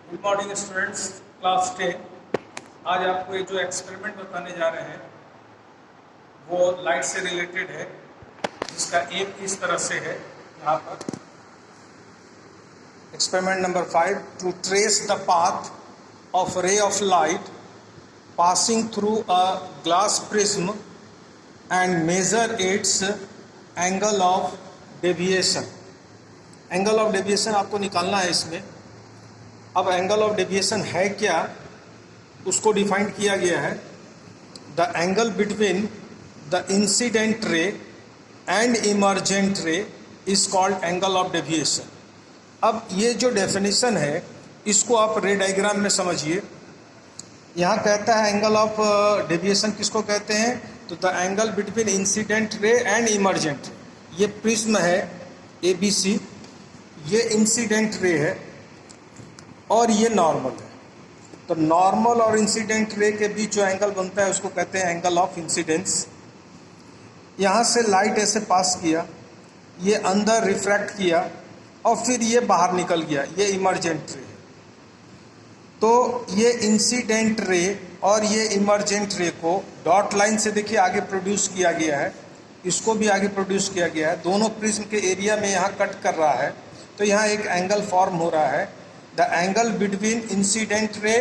Good morning students, class 10। आज आपको ये जो एक्सपेरिमेंट बताने जा रहे हैं वो लाइट से रिलेटेड है, जिसका एम इस तरह से है। यहाँ पर experiment number 5, to trace the path of ray of light passing through a glass prism and measure its angle of deviation. Angle of deviation आपको निकालना है इसमें। अब एंगल ऑफ डेविएशन है क्या, उसको डिफाइंड किया गया है। The angle between the incident ray and emergent रे is called angle of deviation. अब ये जो डेफिनेशन है इसको आप रे डायग्राम में समझिए। यहाँ कहता है एंगल ऑफ डेविएशन किसको कहते हैं, तो the angle between incident ray and emergent रे। ये प्रिज्म है ABC, ये इंसिडेंट रे है और ये नॉर्मल है। तो नॉर्मल और इंसिडेंट रे के बीच जो एंगल बनता है उसको कहते हैं एंगल ऑफ इंसिडेंस। यहाँ से लाइट ऐसे पास किया, ये अंदर रिफ्रैक्ट किया और फिर ये बाहर निकल गया, ये इमर्जेंट रे है। तो ये इंसिडेंट रे और ये इमर्जेंट रे को डॉट लाइन से देखिए आगे प्रोड्यूस किया गया है, इसको भी आगे प्रोड्यूस किया गया है। दोनों प्रिज्म के एरिया में यहाँ कट कर रहा है, तो यहाँ एक एंगल फॉर्म हो रहा है। The angle between incident ray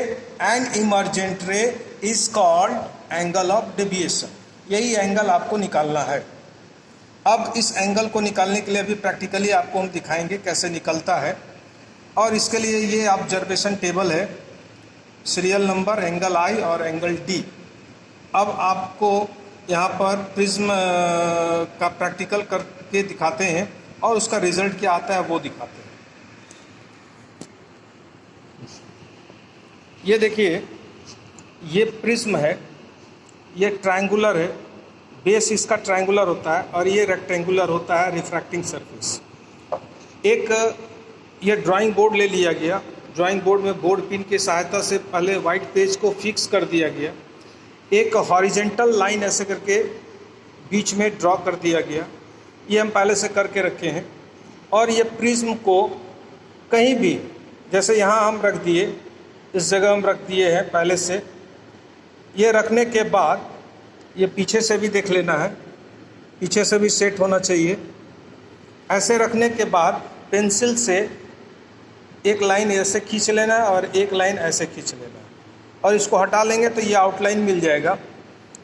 and emergent रे is called angle of deviation. यही एंगल आपको निकालना है। अब इस एंगल को निकालने के लिए अभी प्रैक्टिकली आपको हम दिखाएंगे कैसे निकलता है। और इसके लिए ये ऑब्जर्वेशन टेबल है, सीरियल नंबर, एंगल I और एंगल D। अब आपको यहाँ पर प्रिज्म का प्रैक्टिकल करके दिखाते हैं और उसका रिजल्ट क्या आता है वो दिखाते हैं। ये देखिए, ये प्रिज्म है, ये ट्रायंगुलर है, बेस इसका ट्रायंगुलर होता है और ये रेक्टेंगुलर होता है रिफ्रैक्टिंग सरफेस। एक ये ड्राइंग बोर्ड ले लिया गया, ड्राइंग बोर्ड में बोर्ड पिन की सहायता से पहले वाइट पेज को फिक्स कर दिया गया। एक हॉरिजेंटल लाइन ऐसे करके बीच में ड्रॉ कर दिया गया, ये हम पहले से करके रखे हैं। और ये प्रिज्म को कहीं भी, जैसे यहाँ हम रख दिए, इस जगह हम रख दिए हैं पहले से। ये रखने के बाद ये पीछे से भी देख लेना है, पीछे से भी सेट होना चाहिए। ऐसे रखने के बाद पेंसिल से एक लाइन ऐसे खींच लेना है और एक लाइन ऐसे खींच लेना है और इसको हटा लेंगे तो ये आउटलाइन मिल जाएगा।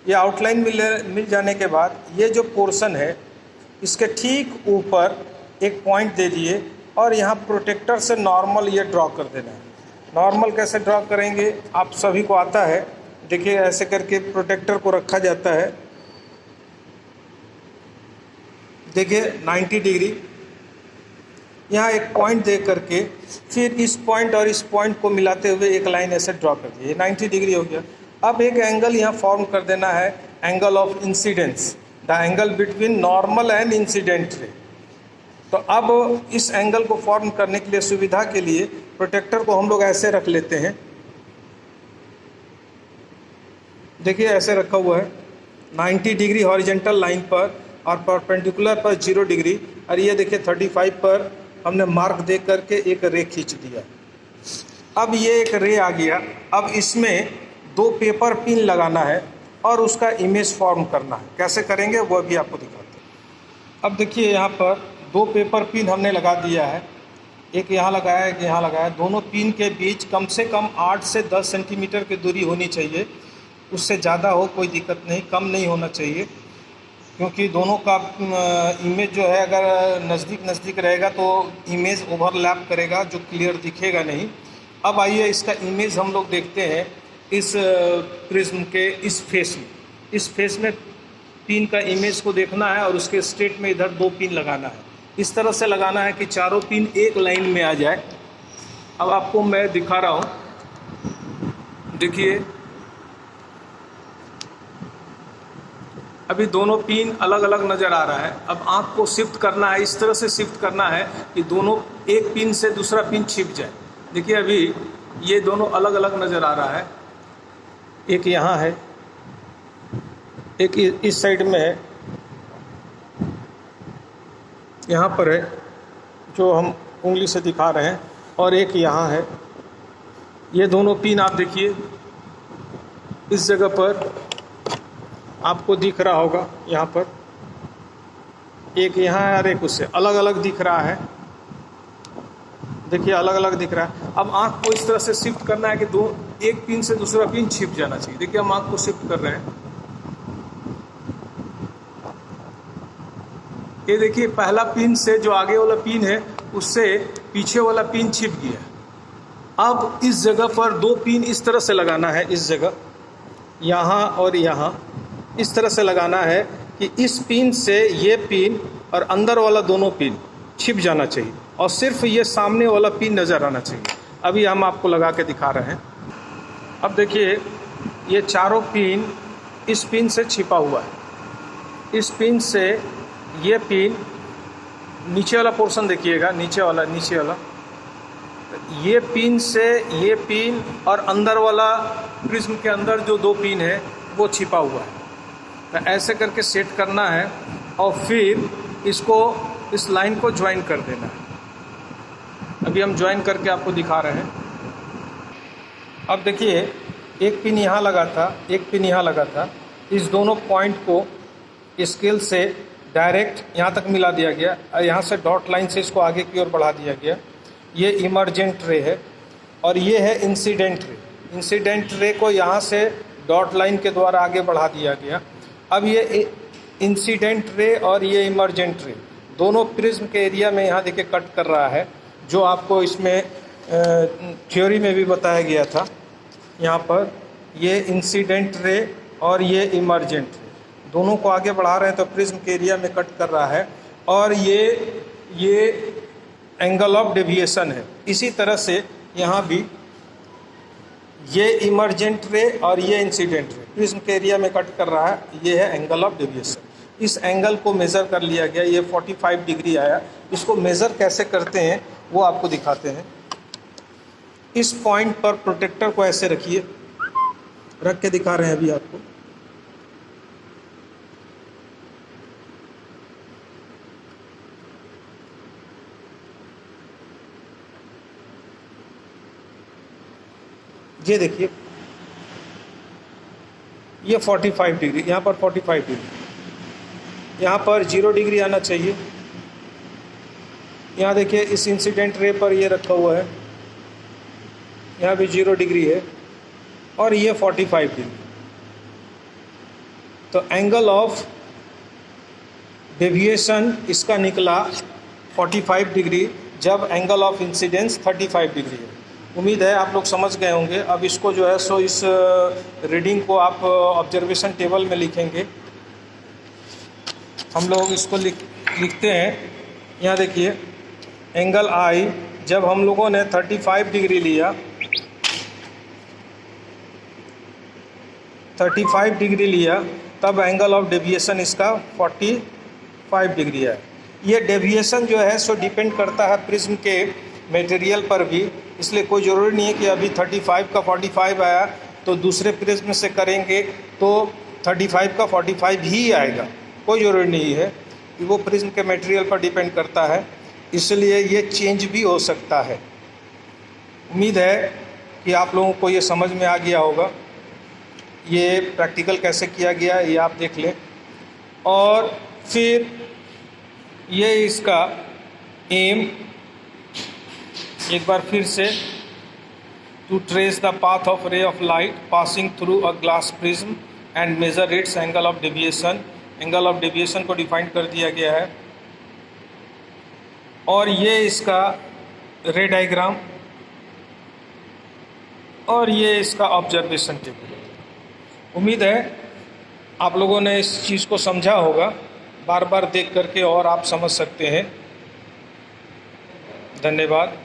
ये आउटलाइन मिल जाने के बाद ये जो पोर्शन है इसके ठीक ऊपर एक पॉइंट दे दिए और यहाँ प्रोटेक्टर से नॉर्मल ये ड्रॉ कर देना है। नॉर्मल कैसे ड्रॉ करेंगे आप सभी को आता है। देखिए ऐसे करके प्रोटेक्टर को रखा जाता है, देखिए 90 डिग्री। यहाँ एक पॉइंट दे करके फिर इस पॉइंट और इस पॉइंट को मिलाते हुए एक लाइन ऐसे ड्रॉ कर दी, 90 डिग्री हो गया। अब एक एंगल यहाँ फॉर्म कर देना है, angle of incidence, the angle between normal and incident ray. तो अब इस एंगल को फॉर्म करने के लिए, सुविधा के लिए, प्रोटेक्टर को हम लोग ऐसे रख लेते हैं। देखिए ऐसे रखा हुआ है 90 डिग्री हॉरिजेंटल लाइन पर और परपेंडिकुलर पर 0 डिग्री। और ये देखिए 35 पर हमने मार्क दे करके एक रे खींच दिया। अब ये एक रे आ गया। अब इसमें 2 पेपर पिन लगाना है और उसका इमेज फॉर्म करना है। कैसे करेंगे वो भी आपको दिखाते हैं। अब देखिए यहाँ पर 2 पेपर पिन हमने लगा दिया है, एक यहाँ लगाया, एक यहाँ लगाया। दोनों पिन के बीच कम से कम 8 से 10 सेंटीमीटर की दूरी होनी चाहिए। उससे ज़्यादा हो कोई दिक्कत नहीं, कम नहीं होना चाहिए, क्योंकि दोनों का इमेज जो है अगर नज़दीक रहेगा तो इमेज ओवरलैप करेगा, जो क्लियर दिखेगा नहीं। अब आइए इसका इमेज हम लोग देखते हैं इस प्रिज्म के इस फेस में। इस फेस में पिन का इमेज को देखना है और उसके स्ट्रेट में इधर 2 पिन लगाना है। इस तरह से लगाना है कि चारों पिन एक लाइन में आ जाए। अब आपको मैं दिखा रहा हूँ, देखिए अभी दोनों पिन अलग अलग नज़र आ रहा है। अब आँख को शिफ्ट करना है, इस तरह से शिफ्ट करना है कि दोनों एक पिन से दूसरा पिन छिप जाए। देखिए अभी ये दोनों अलग अलग नज़र आ रहा है, एक यहाँ है, एक इस साइड में है, यहाँ पर है जो हम उंगली से दिखा रहे हैं, और एक यहाँ है। ये दोनों पिन आप देखिए इस जगह पर आपको दिख रहा होगा, यहाँ पर एक यहाँ है और एक उससे अलग अलग दिख रहा है। देखिए अलग अलग दिख रहा है। अब आँख को इस तरह से शिफ्ट करना है कि एक पिन से दूसरा पिन छिप जाना चाहिए। देखिए हम आँख को शिफ्ट कर रहे हैं, ये देखिए पहला पिन से जो आगे वाला पिन है उससे पीछे वाला पिन छिप गया। अब इस जगह पर दो पिन इस तरह से लगाना है, इस जगह यहाँ और यहाँ इस तरह से लगाना है कि इस पिन से ये पिन और अंदर वाला दोनों पिन छिप जाना चाहिए और सिर्फ ये सामने वाला पिन नज़र आना चाहिए। अभी हम आपको लगा के दिखा रहे हैं। अब देखिए ये चारों पिन इस पिन से छिपा हुआ है। इस पिन से ये पिन नीचे वाला पोर्शन देखिएगा, नीचे वाला ये पिन से ये पिन और अंदर वाला प्रिज्म के अंदर जो दो पिन है वो छिपा हुआ है। तो ऐसे करके सेट करना है और फिर इसको इस लाइन को ज्वाइन कर देना है। अभी हम ज्वाइन करके आपको दिखा रहे हैं। अब देखिए एक पिन यहाँ लगा था, एक पिन यहाँ लगा था। इस दोनों पॉइंट को स्केल से डायरेक्ट यहाँ तक मिला दिया गया और यहाँ से डॉट लाइन से इसको आगे की ओर बढ़ा दिया गया। ये इमर्जेंट रे है और ये है इंसिडेंट रे। इंसिडेंट रे को यहाँ से डॉट लाइन के द्वारा आगे बढ़ा दिया गया। अब ये इंसिडेंट रे और ये इमर्जेंट रे दोनों प्रिज्म के एरिया में यहाँ देखिए कट कर रहा है, जो आपको इसमें थ्योरी में भी बताया गया था। यहाँ पर ये इंसिडेंट रे और ये इमर्जेंट रे दोनों को आगे बढ़ा रहे हैं तो प्रिज्म के एरिया में कट कर रहा है और ये एंगल ऑफ डेविएशन है। इसी तरह से यहाँ भी ये इमर्जेंट रे और ये इंसिडेंट रे प्रिज्म के एरिया में कट कर रहा है, ये है एंगल ऑफ डेविएशन। इस एंगल को मेज़र कर लिया गया, ये 45 डिग्री आया। इसको मेज़र कैसे करते हैं वो आपको दिखाते हैं। इस पॉइंट पर प्रोटेक्टर को ऐसे रखिए, रख के दिखा रहे हैं अभी आपको। ये देखिए ये 45 डिग्री, यहाँ पर 45 डिग्री, यहाँ पर 0 डिग्री आना चाहिए। यहाँ देखिए इस इंसिडेंट रे पर ये रखा हुआ है, यहाँ भी 0 डिग्री है और ये 45 डिग्री। तो एंगल ऑफ डेविएशन इसका निकला 45 डिग्री, जब एंगल ऑफ इंसिडेंस 35 डिग्री है। उम्मीद है आप लोग समझ गए होंगे। अब इसको जो है सो इस रीडिंग को आप ऑब्जर्वेशन टेबल में लिखेंगे। हम लोग इसको लिखते हैं। यहाँ देखिए एंगल आई जब हम लोगों ने 35 डिग्री लिया, 35 डिग्री लिया, तब एंगल ऑफ डेविएशन इसका 45 डिग्री है। ये डेविएशन जो है सो डिपेंड करता है प्रिज्म के मटेरियल पर भी, इसलिए कोई ज़रूरी नहीं है कि अभी 35 का 45 आया तो दूसरे प्रिज्म से करेंगे तो 35 का 45 ही आएगा। कोई ज़रूरी नहीं है, वो प्रिज्म के मटेरियल पर डिपेंड करता है, इसलिए ये चेंज भी हो सकता है। उम्मीद है कि आप लोगों को ये समझ में आ गया होगा। ये प्रैक्टिकल कैसे किया गया ये आप देख लें। और फिर ये इसका एम एक बार फिर से, to trace the path of ray of light passing through a glass prism and measure its angle of deviation. Angle of deviation को डिफाइन कर दिया गया है। और ये इसका रे डायग्राम और ये इसका ऑब्जर्वेशन टेबल। उम्मीद है आप लोगों ने इस चीज़ को समझा होगा। बार बार देख करके और आप समझ सकते हैं। धन्यवाद।